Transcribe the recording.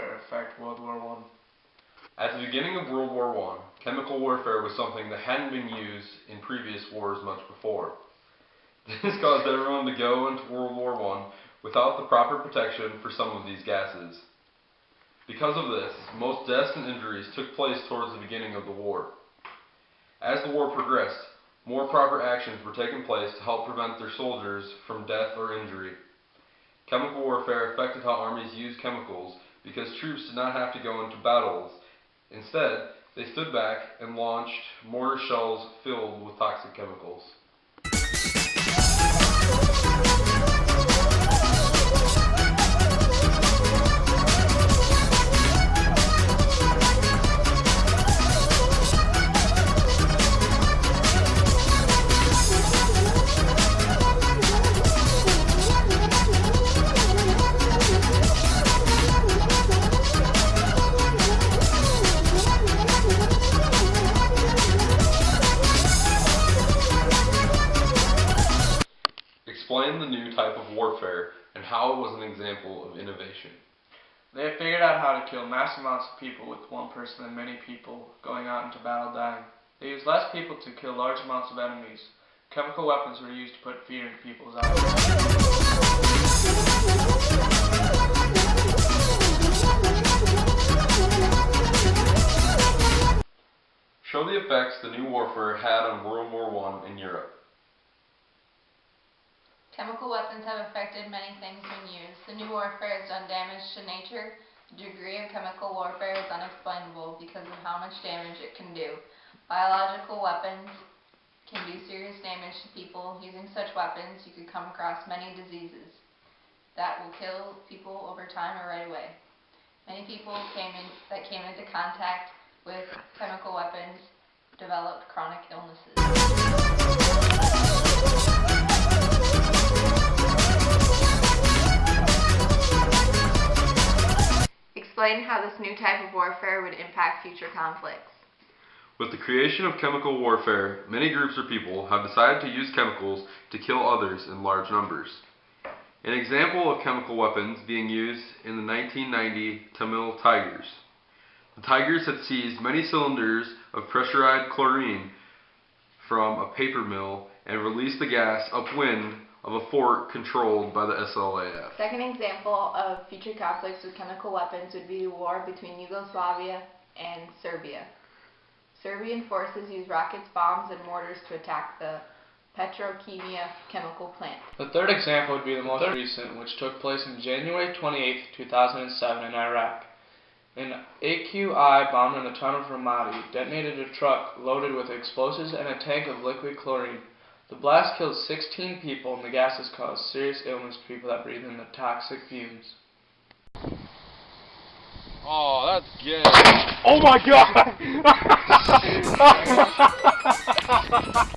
warfare affect World War I? At the beginning of World War I, chemical warfare was something that hadn't been used in previous wars much before. This caused everyone to go into World War I without the proper protection for some of these gases. Because of this, most deaths and injuries took place towards the beginning of the war. As the war progressed, more proper actions were taking place to help prevent their soldiers from death or injury. Chemical warfare affected how armies used chemicals because troops did not have to go into battles. Instead, they stood back and launched mortar shells filled with toxic chemicals. Explain the new type of warfare and how it was an example of innovation. They have figured out how to kill mass amounts of people with one person and many people going out into battle dying. They use less people to kill large amounts of enemies. Chemical weapons were used to put fear in people's eyes. Show the effects the new warfare had on World War I in Europe. Chemical weapons have affected many things when used. The new warfare has done damage to nature. The degree of chemical warfare is unexplainable because of how much damage it can do. Biological weapons can do serious damage to people. Using such weapons, you could come across many diseases that will kill people over time or right away. Many people that came into contact with chemical weapons developed chronic illnesses. Explain how this new type of warfare would impact future conflicts. With the creation of chemical warfare, many groups or people have decided to use chemicals to kill others in large numbers. An example of chemical weapons being used in the 1990 Tamil Tigers. The Tigers had seized many cylinders of pressurized chlorine from a paper mill and released the gas upwind of a fort controlled by the SLAF. Second example of future conflicts with chemical weapons would be the war between Yugoslavia and Serbia. Serbian forces used rockets, bombs, and mortars to attack the Petrokemia chemical plant. The third example would be the most recent, which took place on January 28, 2007 in Iraq. An AQI bomber in the town of Ramadi detonated a truck loaded with explosives and a tank of liquid chlorine. The blast killed 16 people, and the gases caused serious illness to people that breathe in the toxic fumes. Oh, that's gay. Oh my god!